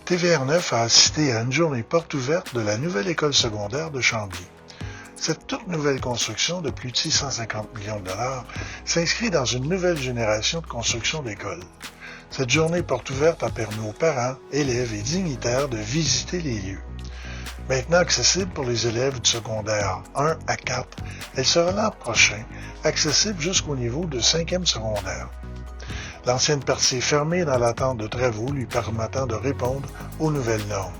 TVR9 a assisté à une journée porte ouverte de la nouvelle école secondaire de Chambly. Cette toute nouvelle construction de plus de 650 millions de dollars s'inscrit dans une nouvelle génération de construction d'écoles. Cette journée porte ouverte a permis aux parents, élèves et dignitaires de visiter les lieux. Maintenant accessible pour les élèves du secondaire 1 à 4, elle sera l'an prochain accessible jusqu'au niveau de 5e secondaire. L'ancienne partie est fermée dans l'attente de travaux lui permettant de répondre aux nouvelles normes.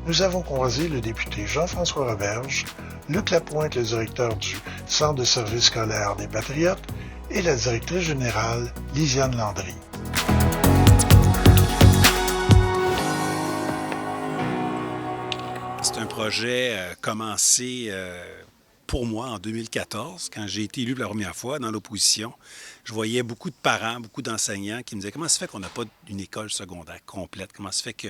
Nous avons croisé le député Jean-François Roberge, Luc Lapointe, le directeur du Centre de services scolaires des Patriotes, et la directrice générale, Lisiane Landry. C'est un projet commencé pour moi en 2014, quand j'ai été élu pour la première fois dans l'opposition. Je voyais beaucoup de parents, beaucoup d'enseignants qui me disaient comment ça fait qu'on n'a pas une école secondaire complète, comment ça fait que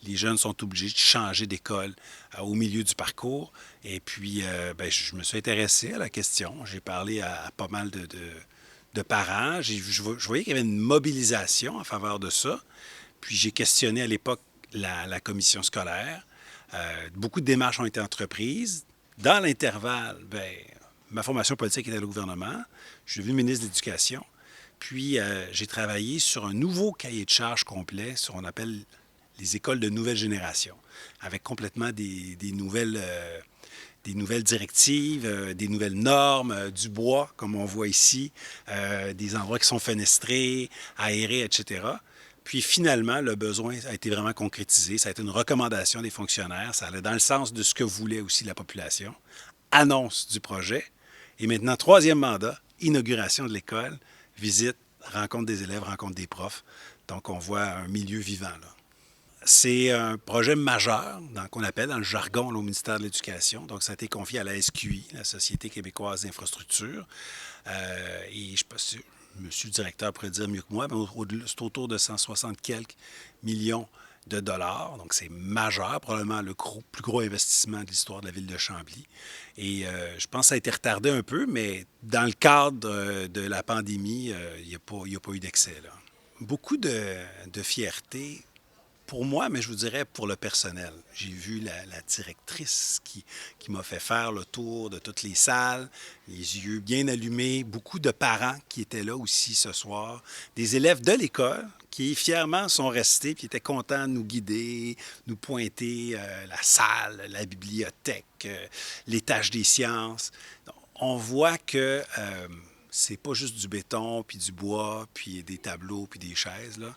les jeunes sont obligés de changer d'école au milieu du parcours. Et puis, je me suis intéressé à la question. J'ai parlé à pas mal de parents. Je voyais qu'il y avait une mobilisation en faveur de ça. Puis j'ai questionné à l'époque la commission scolaire. Beaucoup de démarches ont été entreprises. Dans l'intervalle, ma formation politique était au gouvernement. Je suis devenu ministre de l'Éducation. Puis, j'ai travaillé sur un nouveau cahier de charges complet sur ce qu'on appelle les écoles de nouvelle génération, avec complètement des nouvelles directives, des nouvelles normes, du bois, comme on voit ici, des endroits qui sont fenestrés, aérés, etc. Puis finalement, le besoin a été vraiment concrétisé. Ça a été une recommandation des fonctionnaires. Ça allait dans le sens de ce que voulait aussi la population. Annonce du projet. Et maintenant, troisième mandat, inauguration de l'école, visite, rencontre des élèves, rencontre des profs. Donc, on voit un milieu vivant, là. C'est un projet majeur qu'on appelle dans le jargon là, au ministère de l'Éducation. Donc, ça a été confié à la SQI, la Société québécoise d'infrastructure. Et je pense que monsieur le directeur pourrait dire mieux que moi, mais c'est autour de 160 quelques millions de dollars. Donc, c'est majeur, probablement le plus gros investissement de l'histoire de la ville de Chambly. Et je pense que ça a été retardé un peu, mais dans le cadre de la pandémie, il n'y a pas eu d'excès, là. Beaucoup de fierté pour moi, mais je vous dirais pour le personnel. J'ai vu la directrice qui m'a fait faire le tour de toutes les salles, les yeux bien allumés, beaucoup de parents qui étaient là aussi ce soir, des élèves de l'école qui fièrement sont restés et étaient contents de nous guider, nous pointer la salle, la bibliothèque, l'étage des sciences. Donc, on voit que c'est pas juste du béton, puis du bois, puis des tableaux, puis des chaises, là.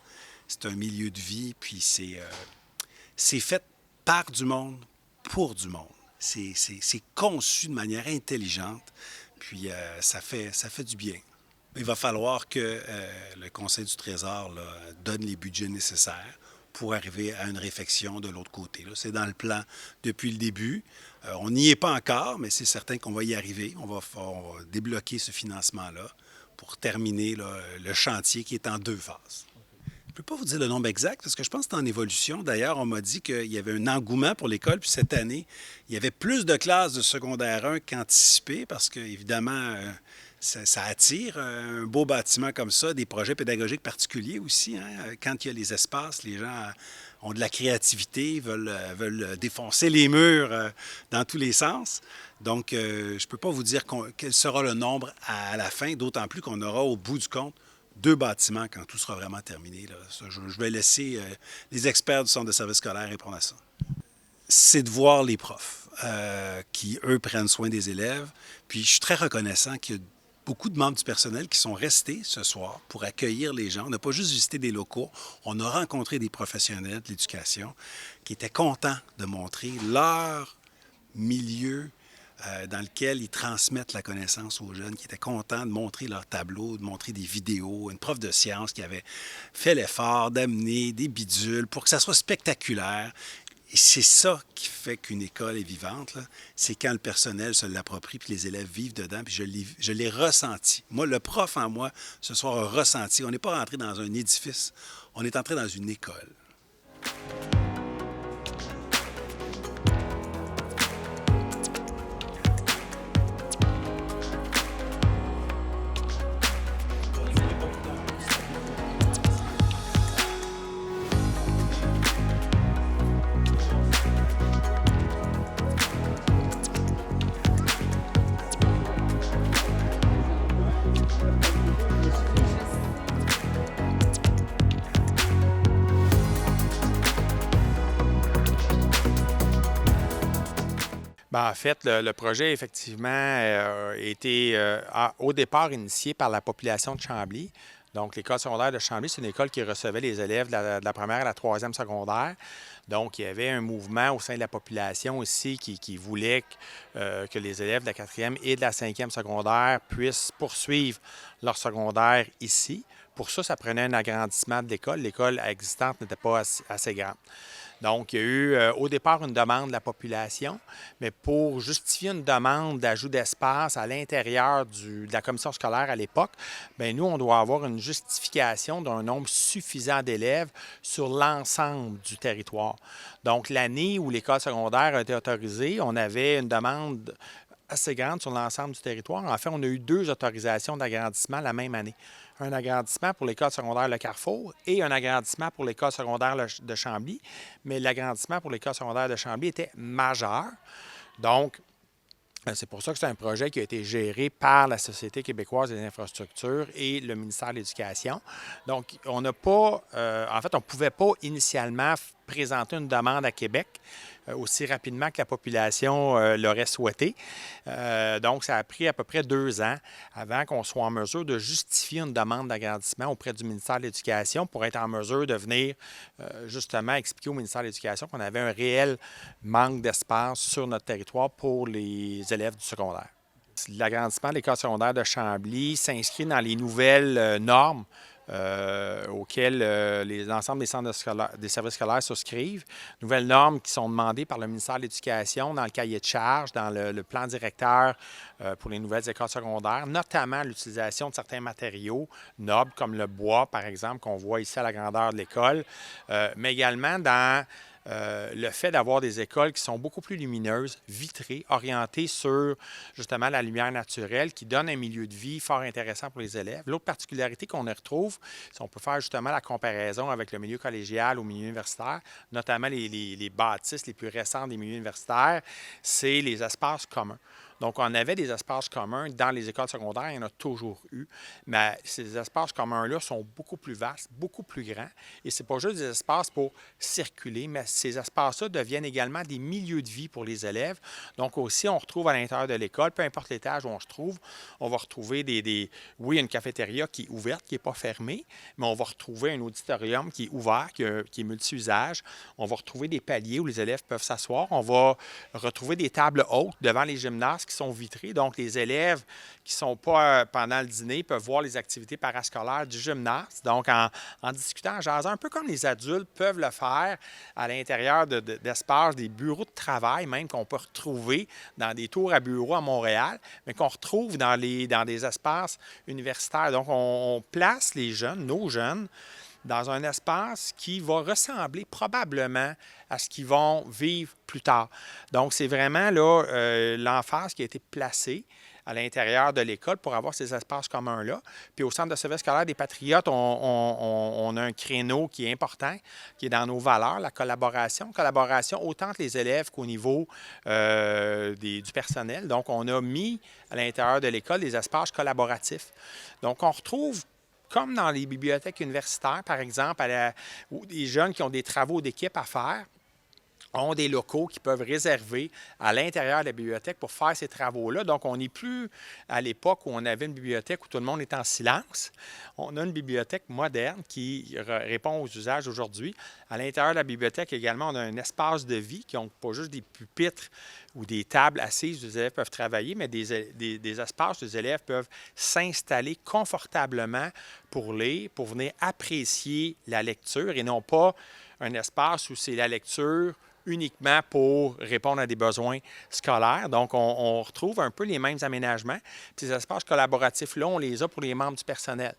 C'est un milieu de vie, puis c'est fait par du monde, pour du monde. C'est conçu de manière intelligente, puis ça fait du bien. Il va falloir que le Conseil du Trésor là, donne les budgets nécessaires pour arriver à une réfection de l'autre côté. Là. C'est dans le plan depuis le début. On n'y est pas encore, mais c'est certain qu'on va y arriver. On va débloquer ce financement-là pour terminer là, le chantier qui est en 2 phases. Je ne peux pas vous dire le nombre exact parce que je pense que c'est en évolution. D'ailleurs, on m'a dit qu'il y avait un engouement pour l'école. Puis cette année, il y avait plus de classes de secondaire 1 qu'anticipé parce qu'évidemment, ça attire un beau bâtiment comme ça, des projets pédagogiques particuliers aussi. Hein? Quand il y a les espaces, les gens ont de la créativité, veulent défoncer les murs dans tous les sens. Donc, je ne peux pas vous dire quel sera le nombre à la fin, d'autant plus qu'on aura au bout du compte 2 bâtiments quand tout sera vraiment terminé. Là. Ça, je vais laisser les experts du Centre de services scolaires répondre à ça. C'est de voir les profs qui, eux, prennent soin des élèves. Puis je suis très reconnaissant qu'il y a beaucoup de membres du personnel qui sont restés ce soir pour accueillir les gens. On n'a pas juste visité des locaux, on a rencontré des professionnels de l'éducation qui étaient contents de montrer leur milieu dans lequel ils transmettent la connaissance aux jeunes, qui étaient contents de montrer leurs tableaux, de montrer des vidéos, une prof de sciences qui avait fait l'effort d'amener des bidules pour que ça soit spectaculaire. Et c'est ça qui fait qu'une école est vivante, là. C'est quand le personnel se l'approprie puis les élèves vivent dedans, puis je l'ai ressenti. Moi, le prof en moi, ce soir, a ressenti. On n'est pas rentré dans un édifice, on est entré dans une école. En fait, le projet, effectivement, a été au départ initié par la population de Chambly. Donc, l'école secondaire de Chambly, c'est une école qui recevait les élèves de la première à la troisième secondaire. Donc, il y avait un mouvement au sein de la population ici qui voulait que les élèves de la quatrième et de la cinquième secondaire puissent poursuivre leur secondaire ici. Pour ça, ça prenait un agrandissement de l'école. L'école existante n'était pas assez grande. Donc, il y a eu au départ une demande de la population, mais pour justifier une demande d'ajout d'espace à l'intérieur de la commission scolaire à l'époque, bien, nous, on doit avoir une justification d'un nombre suffisant d'élèves sur l'ensemble du territoire. Donc, l'année où l'école secondaire a été autorisée, on avait une demande assez grande sur l'ensemble du territoire. En fait, on a eu 2 autorisations d'agrandissement la même année. Un agrandissement pour l'école secondaire Le Carrefour et un agrandissement pour l'école secondaire de Chambly. Mais l'agrandissement pour l'école secondaire de Chambly était majeur. Donc, c'est pour ça que c'est un projet qui a été géré par la Société québécoise des infrastructures et le ministère de l'Éducation. Donc, on n'a pas, en fait, on ne pouvait pas initialement présenter une demande à Québec aussi rapidement que la population l'aurait souhaité. Donc, ça a pris à peu près 2 ans avant qu'on soit en mesure de justifier une demande d'agrandissement auprès du ministère de l'Éducation pour être en mesure de venir justement expliquer au ministère de l'Éducation qu'on avait un réel manque d'espace sur notre territoire pour les élèves du secondaire. L'agrandissement de l'école secondaire de Chambly s'inscrit dans les nouvelles normes auxquelles l'ensemble des centres des services scolaires souscrivent. Nouvelles normes qui sont demandées par le ministère de l'Éducation dans le cahier de charge, dans le plan directeur pour les nouvelles écoles secondaires, notamment l'utilisation de certains matériaux nobles comme le bois, par exemple, qu'on voit ici à la grandeur de l'école, mais également dans le fait d'avoir des écoles qui sont beaucoup plus lumineuses, vitrées, orientées sur justement la lumière naturelle, qui donnent un milieu de vie fort intéressant pour les élèves. L'autre particularité qu'on y retrouve, si on peut faire justement la comparaison avec le milieu collégial ou milieu universitaire, notamment les bâtisses les plus récentes des milieux universitaires, c'est les espaces communs. Donc, on avait des espaces communs dans les écoles secondaires, il y en a toujours eu, mais ces espaces communs-là sont beaucoup plus vastes, beaucoup plus grands, et ce n'est pas juste des espaces pour circuler, mais ces espaces-là deviennent également des milieux de vie pour les élèves. Donc, aussi, on retrouve à l'intérieur de l'école, peu importe l'étage où on se trouve, on va retrouver oui, une cafétéria qui est ouverte, qui n'est pas fermée, mais on va retrouver un auditorium qui est ouvert, qui est multi-usage. On va retrouver des paliers où les élèves peuvent s'asseoir. On va retrouver des tables hautes devant les gymnases qui sont vitrées. Donc, les élèves qui ne sont pas pendant le dîner peuvent voir les activités parascolaires du gymnase. Donc, en discutant, en jasant, un peu comme les adultes peuvent le faire à l'intérieur d'espaces, des bureaux de travail même qu'on peut retrouver dans des tours à bureaux à Montréal, mais qu'on retrouve dans des espaces universitaires. Donc, on place les jeunes, nos jeunes, dans un espace qui va ressembler probablement à ce qu'ils vont vivre plus tard. Donc, c'est vraiment là l'emphase qui a été placée à l'intérieur de l'école pour avoir ces espaces communs-là. Puis au Centre de service scolaire des Patriotes, on a un créneau qui est important, qui est dans nos valeurs, la collaboration. Collaboration autant entre les élèves qu'au niveau du personnel. Donc, on a mis à l'intérieur de l'école des espaces collaboratifs. Donc, on retrouve comme dans les bibliothèques universitaires, par exemple, où des jeunes qui ont des travaux d'équipe à faire, ont des locaux qui peuvent réserver à l'intérieur de la bibliothèque pour faire ces travaux-là. Donc, on n'est plus à l'époque où on avait une bibliothèque où tout le monde est en silence. On a une bibliothèque moderne qui répond aux usages d'aujourd'hui. À l'intérieur de la bibliothèque également, on a un espace de vie qui n'ont pas juste des pupitres ou des tables assises où les élèves peuvent travailler, mais des espaces où les élèves peuvent s'installer confortablement pour venir apprécier la lecture et non pas un espace où c'est la lecture uniquement pour répondre à des besoins scolaires. Donc, on retrouve un peu les mêmes aménagements. Puis ces espaces collaboratifs-là, on les a pour les membres du personnel.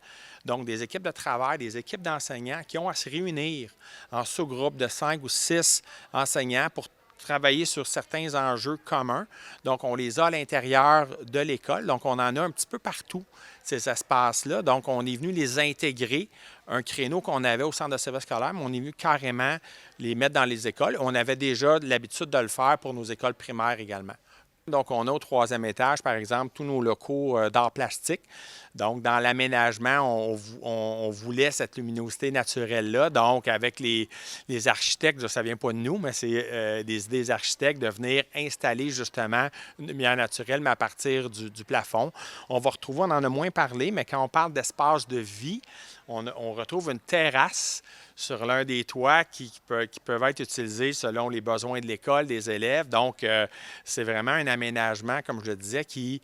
Donc, des équipes de travail, des équipes d'enseignants qui ont à se réunir en sous-groupe de 5 ou 6 enseignants pour travailler sur certains enjeux communs. Donc, on les a à l'intérieur de l'école. Donc, on en a un petit peu partout, ces espaces-là. Donc, on est venu les intégrer, un créneau qu'on avait au centre de service scolaire, mais on est venu carrément les mettre dans les écoles. On avait déjà l'habitude de le faire pour nos écoles primaires également. Donc, on a au 3e étage, par exemple, tous nos locaux d'art plastique. Donc, dans l'aménagement, on voulait cette luminosité naturelle-là. Donc, avec les architectes, ça ne vient pas de nous, mais c'est des idées des architectes de venir installer justement une lumière naturelle, mais à partir du plafond. On va retrouver, on en a moins parlé, mais quand on parle d'espace de vie, on retrouve une terrasse sur l'un des toits qui peuvent être utilisés selon les besoins de l'école, des élèves. Donc, c'est vraiment un aménagement, comme je le disais, qui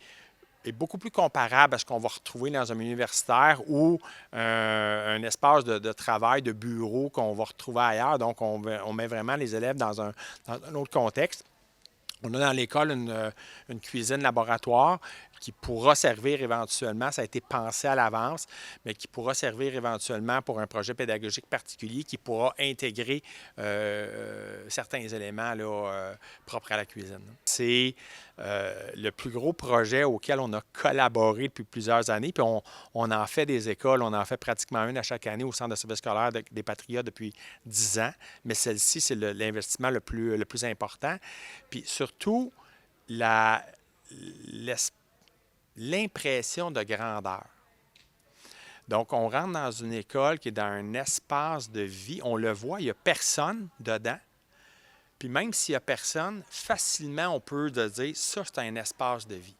est beaucoup plus comparable à ce qu'on va retrouver dans un milieu universitaire ou un espace de travail, de bureau qu'on va retrouver ailleurs. Donc, on met vraiment les élèves dans un autre contexte. On a dans l'école une cuisine laboratoire qui pourra servir éventuellement, ça a été pensé à l'avance, mais qui pourra servir éventuellement pour un projet pédagogique particulier qui pourra intégrer certains éléments là, propres à la cuisine. C'est le plus gros projet auquel on a collaboré depuis plusieurs années, puis on en fait des écoles, on en fait pratiquement une à chaque année au Centre de service scolaire des Patriotes depuis 10 ans, mais celle-ci, c'est l'investissement le plus important. Puis surtout, l'impression de grandeur. Donc, on rentre dans une école qui est dans un espace de vie. On le voit, il n'y a personne dedans. Puis même s'il n'y a personne, facilement, on peut dire ça, c'est un espace de vie.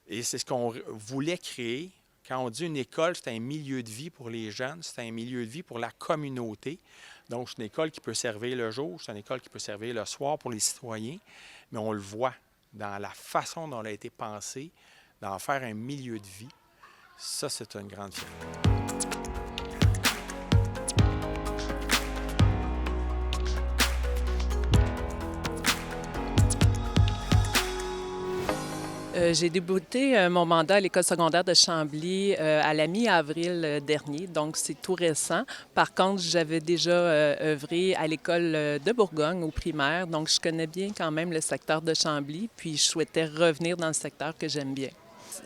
Et c'est ce qu'on voulait créer. Quand on dit une école, c'est un milieu de vie pour les jeunes, c'est un milieu de vie pour la communauté. Donc, c'est une école qui peut servir le jour, c'est une école qui peut servir le soir pour les citoyens, mais on le voit dans la façon dont elle a été pensée, d'en faire un milieu de vie. Ça, c'est une grande fierté. J'ai débuté mon mandat à l'École secondaire de Chambly à la mi-avril dernier, donc c'est tout récent. Par contre, j'avais déjà œuvré à l'École de Bourgogne au primaire, donc je connais bien quand même le secteur de Chambly, puis je souhaitais revenir dans le secteur que j'aime bien.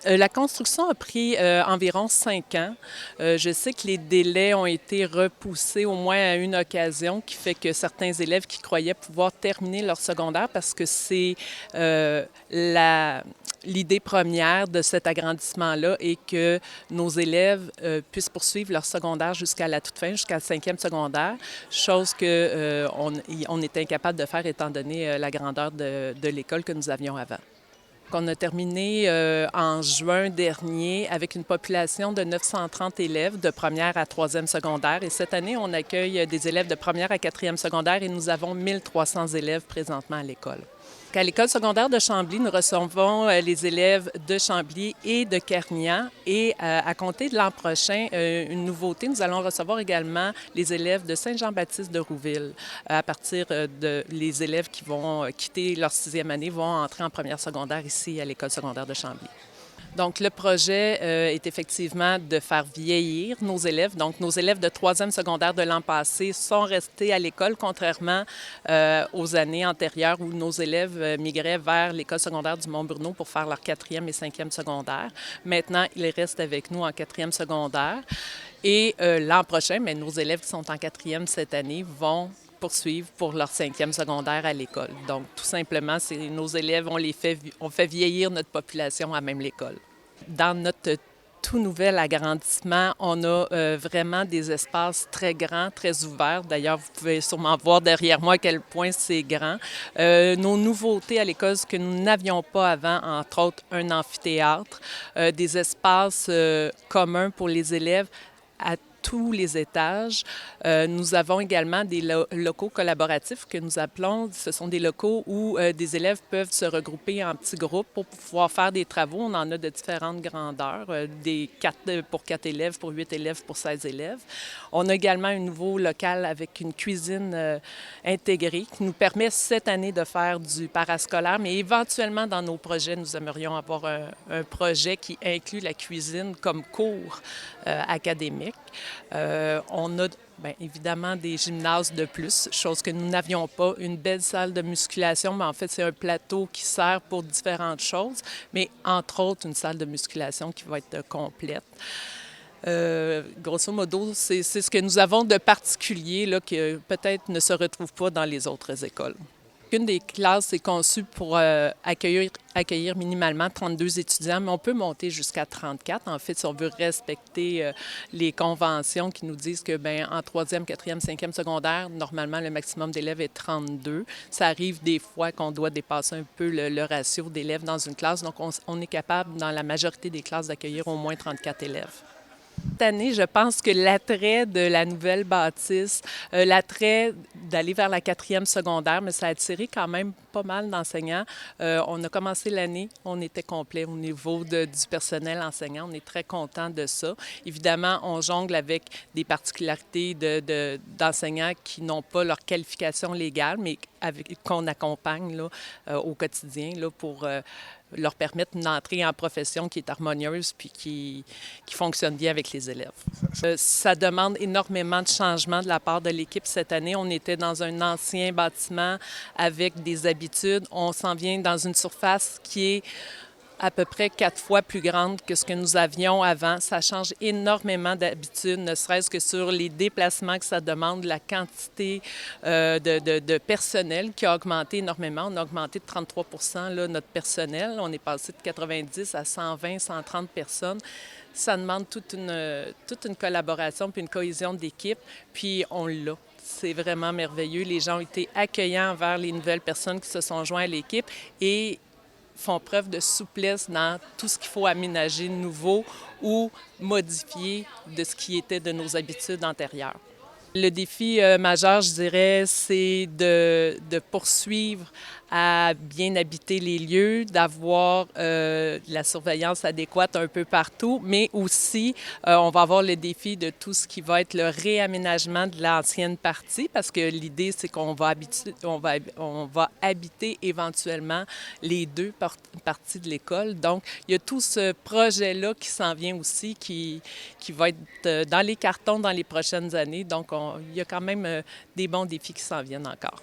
La construction a pris environ 5 ans. Je sais que les délais ont été repoussés au moins à une occasion, qui fait que certains élèves qui croyaient pouvoir terminer leur secondaire, parce que c'est l'idée première de cet agrandissement-là, est que nos élèves puissent poursuivre leur secondaire jusqu'à la toute fin, jusqu'à la 5e secondaire, chose qu'on est incapable de faire étant donné la grandeur de l'école que nous avions avant. On a terminé en juin dernier avec une population de 930 élèves de première à 3e secondaire. Et cette année, on accueille des élèves de première à 4e secondaire et nous avons 1300 élèves présentement à l'école. À l'École secondaire de Chambly, nous recevons les élèves de Chambly et de Carignan. Et à compter de l'an prochain, une nouveauté, nous allons recevoir également les élèves de Saint-Jean-Baptiste de Rouville. À partir de les élèves qui vont quitter leur 6e année vont entrer en première secondaire ici à l'École secondaire de Chambly. Donc, le projet est effectivement de faire vieillir nos élèves. Donc, nos élèves de 3e secondaire de l'an passé sont restés à l'école, contrairement aux années antérieures où nos élèves migraient vers l'École secondaire du Mont-Bruno pour faire leur 4e et 5e secondaire. Maintenant, ils restent avec nous en 4e secondaire. Et l'an prochain, mais nos élèves qui sont en 4e cette année vont poursuivre pour leur 5e secondaire à l'école. Donc, tout simplement, c'est nos élèves, on fait vieillir notre population à même l'école. Dans notre tout nouvel agrandissement, on a vraiment des espaces très grands, très ouverts. D'ailleurs, vous pouvez sûrement voir derrière moi à quel point c'est grand. Nos nouveautés à l'école, ce que nous n'avions pas avant, entre autres un amphithéâtre, des espaces communs pour les élèves à tous les étages. Nous avons également des locaux collaboratifs que nous appelons, ce sont des locaux où des élèves peuvent se regrouper en petits groupes pour pouvoir faire des travaux. On en a de différentes grandeurs, pour 4 élèves, pour 8 élèves, pour 16 élèves. On a également un nouveau local avec une cuisine intégrée qui nous permet cette année de faire du parascolaire, mais éventuellement dans nos projets, nous aimerions avoir un projet qui inclut la cuisine comme cours académique. On a bien évidemment des gymnases de plus, chose que nous n'avions pas. Une belle salle de musculation, mais en fait, c'est un plateau qui sert pour différentes choses, mais entre autres, une salle de musculation qui va être complète. Grosso modo, c'est ce que nous avons de particulier là, qui peut-être ne se retrouve pas dans les autres écoles. Une des classes est conçue pour accueillir minimalement 32 étudiants, mais on peut monter jusqu'à 34. En fait, si on veut respecter les conventions qui nous disent que en 3e, 4e, 5e secondaire, normalement, le maximum d'élèves est 32. Ça arrive des fois qu'on doit dépasser un peu le ratio d'élèves dans une classe. Donc, on est capable, dans la majorité des classes, d'accueillir au moins 34 élèves. Cette année, je pense que l'attrait de la nouvelle bâtisse, l'attrait d'aller vers la 4e secondaire, mais ça a attiré quand même pas mal d'enseignants. On a commencé l'année, on était complet au niveau du personnel enseignant. On est très content de ça. Évidemment, on jongle avec des particularités d'enseignants qui n'ont pas leur qualification légale, mais qu'on accompagne là, au quotidien là, pour leur permettre une entrée en profession qui est harmonieuse puis qui fonctionne bien avec les élèves. Ça demande énormément de changements de la part de l'équipe cette année. On était dans un ancien bâtiment avec des habitudes. On s'en vient dans une surface qui est à peu près 4 fois plus grande que ce que nous avions avant. Ça change énormément d'habitudes, ne serait-ce que sur les déplacements que ça demande, la quantité de personnel qui a augmenté énormément. On a augmenté de 33 là, notre personnel. On est passé de 90 à 120, 130 personnes. Ça demande toute une collaboration puis une cohésion d'équipe, puis on l'a. C'est vraiment merveilleux. Les gens ont été accueillants envers les nouvelles personnes qui se sont joints à l'équipe et font preuve de souplesse dans tout ce qu'il faut aménager de nouveau ou modifier de ce qui était de nos habitudes antérieures. Le défi majeur, je dirais, c'est de poursuivre à bien habiter les lieux, d'avoir la surveillance adéquate un peu partout, mais aussi, on va avoir le défi de tout ce qui va être le réaménagement de l'ancienne partie, parce que l'idée, c'est qu'on va habiter éventuellement les deux parties de l'école. Donc, il y a tout ce projet-là qui s'en vient aussi, qui va être dans les cartons dans les prochaines années. Donc, il y a quand même des bons défis qui s'en viennent encore.